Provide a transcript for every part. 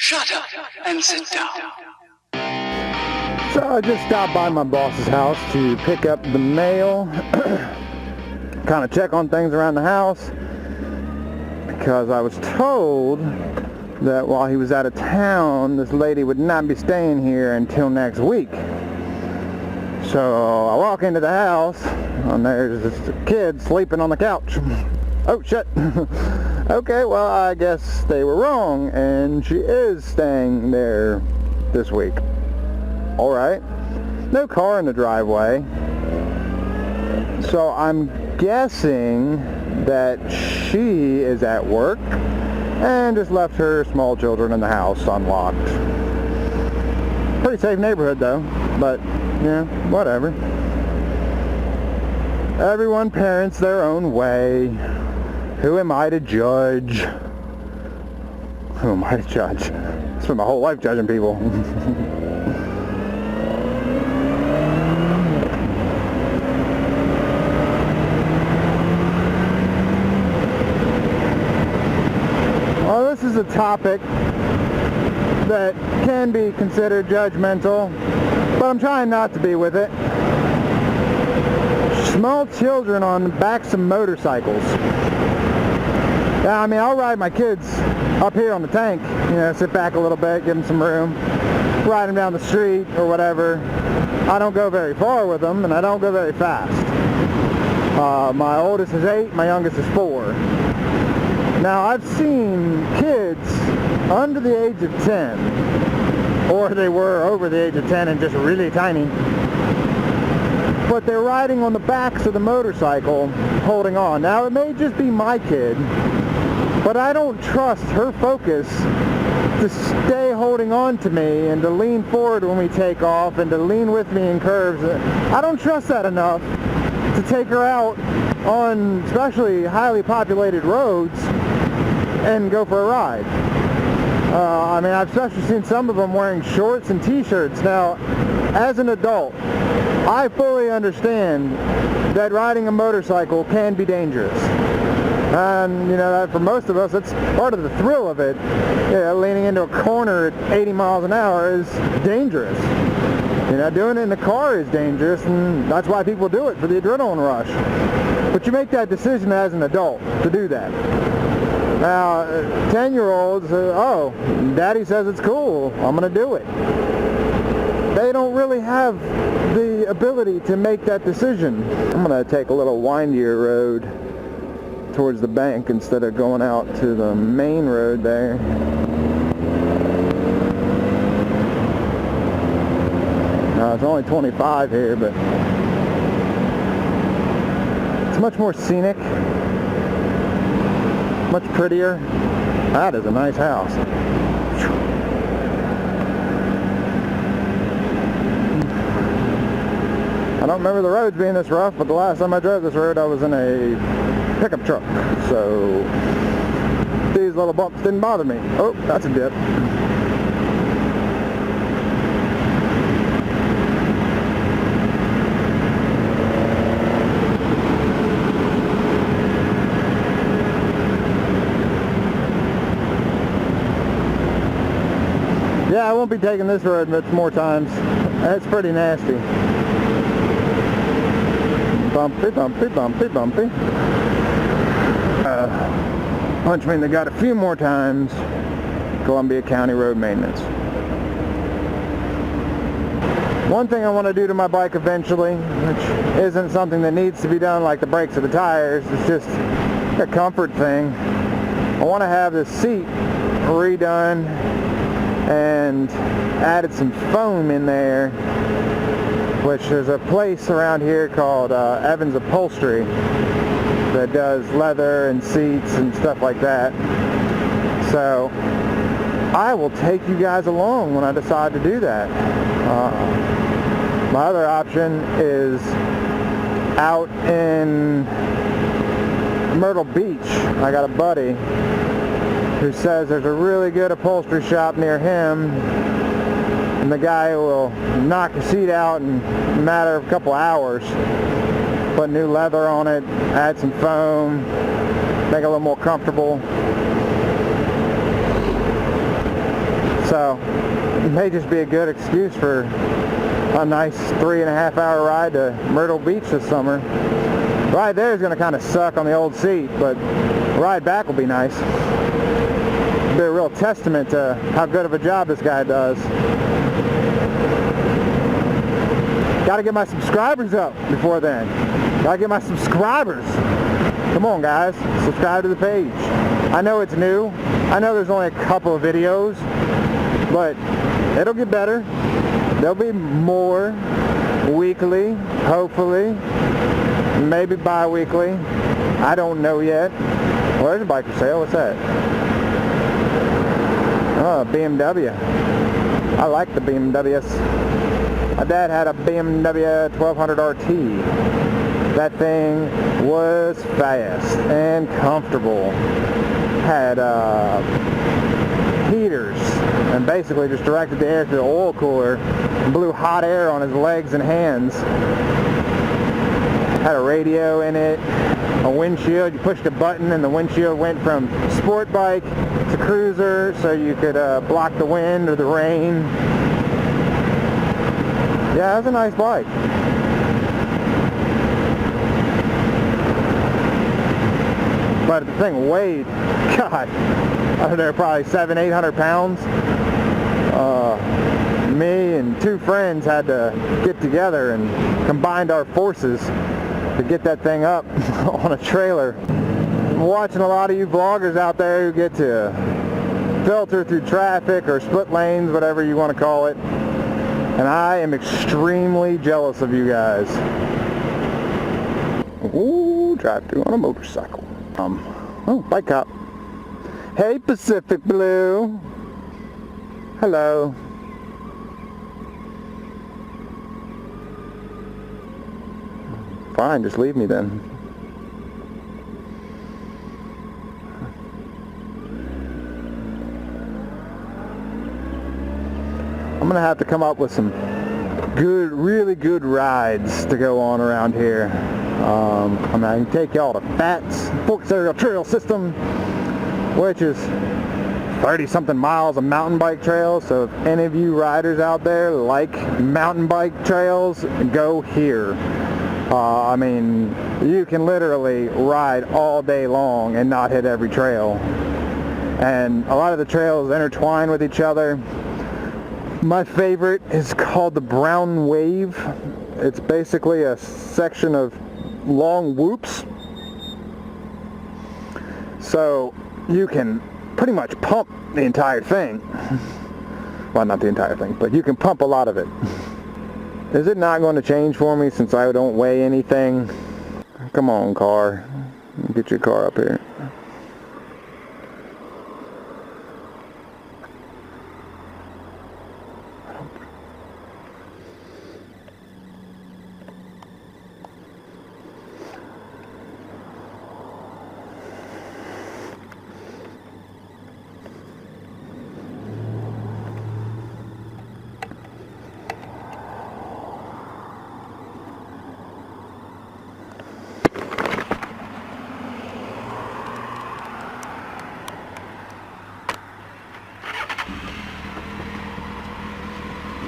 Shut up and sit down. So I just stopped by my boss's house to pick up the mail, kind of check on things around the house, because I was told that while he was out of town, this lady would not be staying here until next week. So I walk into the house, and there's this kid sleeping on the couch. Oh, shit. Okay, well, I guess they were wrong, and she is staying there this week. All right. No car in the driveway. So I'm guessing that she is at work and just left her small children in the house unlocked. Pretty safe neighborhood, though, but, yeah, whatever. Everyone parents their own way. Who am I to judge? Who am I to judge? I spent my whole life judging people. Well, this is a topic that can be considered judgmental, but I'm trying not to be with it. Small children on the backs of motorcycles. Yeah, I mean, I'll ride my kids up here on the tank, you know, sit back a little bit, give them some room, ride them down the street or whatever. I don't go very far with them, and I don't go very fast. My oldest is 8, my youngest is 4. Now, I've seen kids under the age of 10, or they were over the age of 10 and just really tiny, but they're riding on the backs of the motorcycle holding on. Now, it may just be my kid, but I don't trust her focus to stay holding on to me and to lean forward when we take off and to lean with me in curves. I don't trust that enough to take her out on especially highly populated roads and go for a ride. I mean, I've especially seen some of them wearing shorts and t-shirts. Now, as an adult, I fully understand that riding a motorcycle can be dangerous. And, you know, for most of us, that's part of the thrill of it. Yeah, leaning into a corner at 80 miles an hour is dangerous. You know, doing it in the car is dangerous, and that's why people do it, for the adrenaline rush. But you make that decision as an adult to do that. Now, 10-year-olds, oh, Daddy says it's cool, I'm going to do it. They don't really have the ability to make that decision. I'm going to take a little windier road towards the bank instead of going out to the main road there. Now, it's only 25 here, but it's much more scenic, much prettier. That is a nice house. I don't remember the roads being this rough, but the last time I drove this road I was in a pickup truck, so these little bumps didn't bother me. Oh, that's a dip. Yeah, I won't be taking this road much more times. It's pretty nasty. Bumpy, bumpy, bumpy, bumpy. Which means they got a few more times Columbia County Road Maintenance. One thing I want to do to my bike eventually, which isn't something that needs to be done like the brakes or the tires, it's just a comfort thing. I want to have the seat redone and added some foam in there, which there's a place around here called Evans Upholstery that does leather and seats and stuff like that. So I will take you guys along when I decide to do that. My other option is out in Myrtle Beach. I got a buddy who says there's a really good upholstery shop near him, and the guy will knock the seat out in a matter of a couple hours. Put new leather on it, add some foam, make it a little more comfortable. It may just be a good excuse for a nice 3.5 hour ride to Myrtle Beach this summer. Ride there is going to kind of suck on the old seat, but ride back will be nice. Be a real testament to how good of a job this guy does. Gotta get my subscribers up before then. Gotta get my subscribers. Come on guys, subscribe to the page. I know it's new. I know there's only a couple of videos, but it'll get better. There'll be more weekly, hopefully, maybe bi-weekly. I don't know yet. Well, there's a bike for sale. What's that? Oh, BMW. I like the BMWs. My dad had a BMW 1200 RT. That thing was fast and comfortable. Had heaters and basically just directed the air to the oil cooler and blew hot air on his legs and hands. Had a radio in it, a windshield. You pushed a button and the windshield went from sport bike to cruiser, so you could block the wind or the rain. Yeah, it was a nice bike. But the thing weighed, God, I don't know, probably 700-800 pounds. Me and two friends had to get together and combined our forces to get that thing up on a trailer. I'm watching a lot of you vloggers out there who get to filter through traffic or split lanes, whatever you want to call it. And I am extremely jealous of you guys. Ooh, drive through on a motorcycle. Oh, bike cop. Hey, Pacific Blue. Hello. Fine, just leave me then. I'm gonna have to come up with some good, really good rides to go on around here. I mean, I can take y'all to FATS, Forks Aerial Trail System, which is 30-something miles of mountain bike trails. So if any of you riders out there like mountain bike trails, go here. I mean, you can literally ride all day long and not hit every trail. And a lot of the trails intertwine with each other. My favorite is called the Brown Wave. It's basically a section of long whoops. So you can pretty much pump the entire thing. Well, not the entire thing, but you can pump a lot of it. Is it not going to change for me since I don't weigh anything? Come on, car. Get your car up here.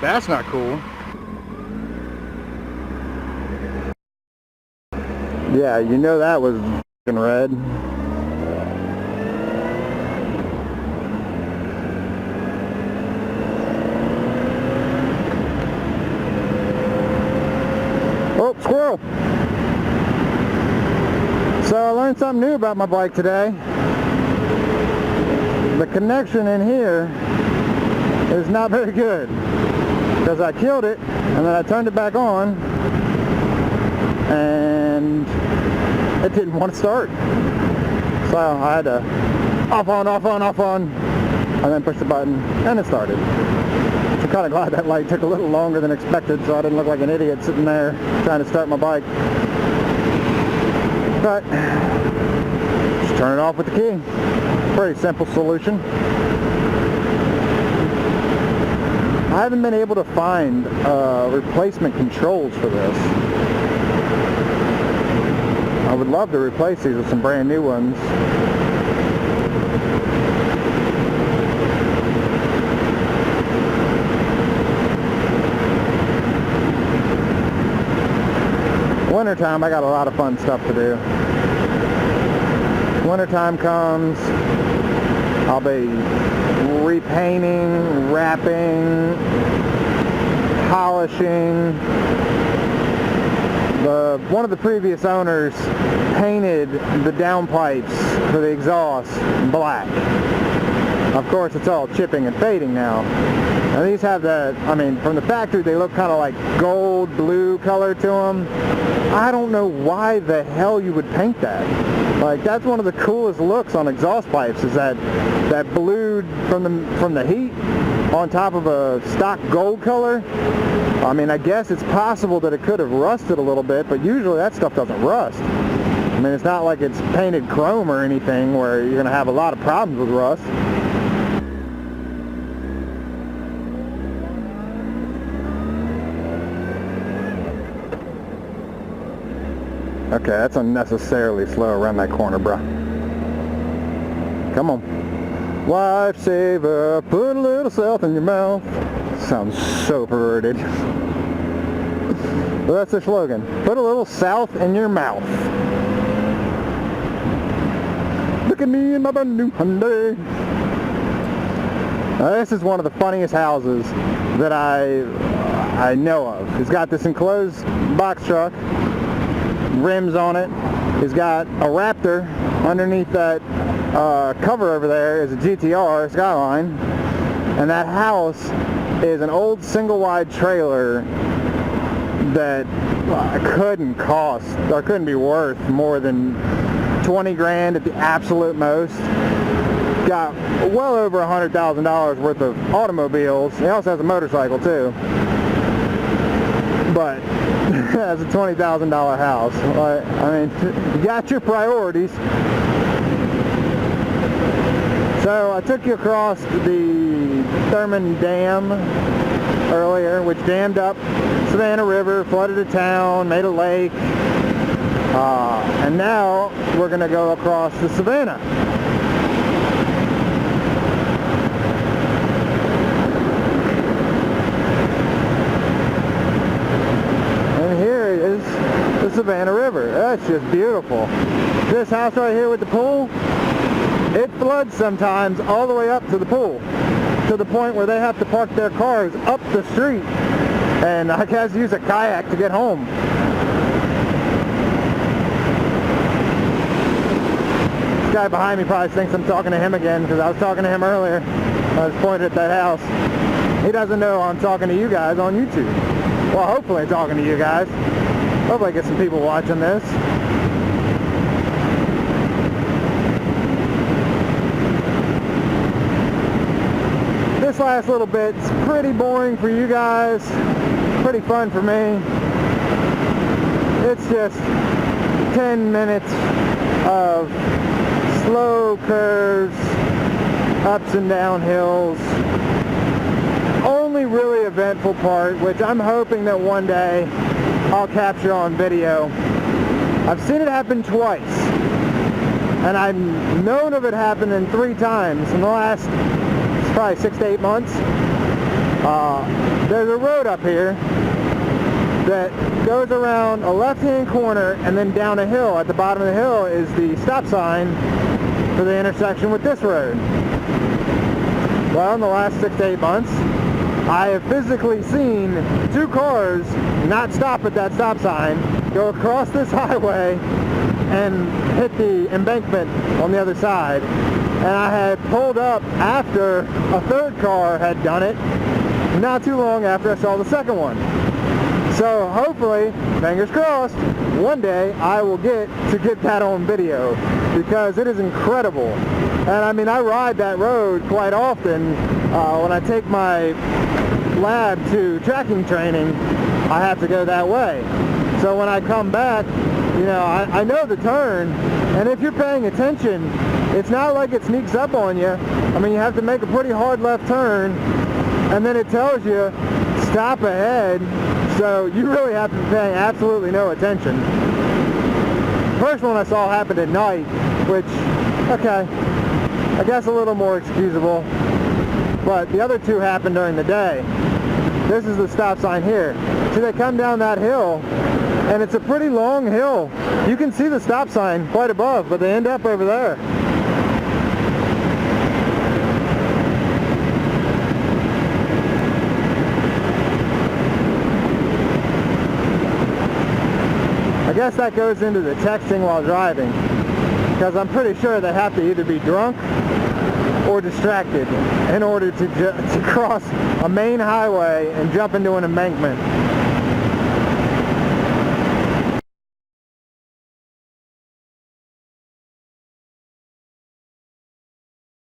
That's not cool. Yeah, you know that was f***ing red. Oh, squirrel! So I learned something new about my bike today. The connection in here is not very good. Because I killed it, and then I turned it back on, and it didn't want to start. So I had to off on, and then push the button, and it started. I'm kind of glad that light took a little longer than expected, so I didn't look like an idiot sitting there trying to start my bike. But just turn it off with the key. Pretty simple solution. I haven't been able to find replacement controls for this. I would love to replace these with some brand new ones. wintertime, I got a lot of fun stuff to do. Wintertime comes, I'll be repainting, wrapping, polishing. One of the previous owners painted the downpipes for the exhaust black. Of course, it's all chipping and fading now. And these have that, I mean, from the factory, they look kind of like gold, blue color to them. I don't know why the hell you would paint that. Like, that's one of the coolest looks on exhaust pipes, is that blue from the heat on top of a stock gold color. I mean, I guess it's possible that it could have rusted a little bit, but usually that stuff doesn't rust. I mean, it's not like it's painted chrome or anything where you're going to have a lot of problems with rust. Okay, that's unnecessarily slow around that corner, bro. Come on. Lifesaver, put a little salt in your mouth. Sounds so perverted. But that's their slogan. Put a little south in your mouth. Look at me in my brand new Hyundai. Now, this is one of the funniest houses that I know of. It's got this enclosed box truck, rims on it. It's got a Raptor underneath that cover over there is a GTR Skyline, and that house is an old single wide trailer that couldn't be worth more than 20 grand at the absolute most. Got well over $100,000 worth of automobiles. He also has a motorcycle too, but has a $20,000 house. I mean, you got your priorities. So I took you across the Thurman Dam earlier, which dammed up Savannah River, flooded a town, made a lake, and now we're going to go across the Savannah. And here is the Savannah River. That's just beautiful. This house right here with the pool, it floods sometimes all the way up to the pool, to the point where they have to park their cars up the street, and I guess use a kayak to get home. This guy behind me probably thinks I'm talking to him again, because I was talking to him earlier. I was pointing at that house. He doesn't know I'm talking to you guys on YouTube. Well, hopefully I'm talking to you guys. Hopefully I get some people watching this. This last little bit's pretty boring for you guys, pretty fun for me. It's just 10 minutes of slow curves, ups and down hills. Only really eventful part, which I'm hoping that one day I'll capture on video. I've seen it happen twice, and I've known of it happening 3 times in the last probably 6 to 8 months. There's a road up here that goes around a left-hand corner and then down a hill. At the bottom of the hill is the stop sign for the intersection with this road. Well, in the last 6 to 8 months, I have physically seen 2 cars not stop at that stop sign, go across this highway and hit the embankment on the other side. And I had pulled up after a 3rd car had done it, not too long after I saw the 2nd one. So hopefully, fingers crossed, one day I will get that on video, because it is incredible. And I mean, I ride that road quite often. When I take my lab to tracking training, I have to go that way. So when I come back, you know, I know the turn, and if you're paying attention, it's not like it sneaks up on you. I mean, you have to make a pretty hard left turn, and then it tells you stop ahead, so you really have to be paying absolutely no attention. First one I saw happened at night, which, okay, I guess a little more excusable, but the other 2 happened during the day. This is the stop sign here. So they come down that hill, And it's a pretty long hill. You can see the stop sign quite above, but they end up over there. I guess that goes into the texting while driving, because I'm pretty sure they have to either be drunk or distracted in order to cross a main highway and jump into an embankment.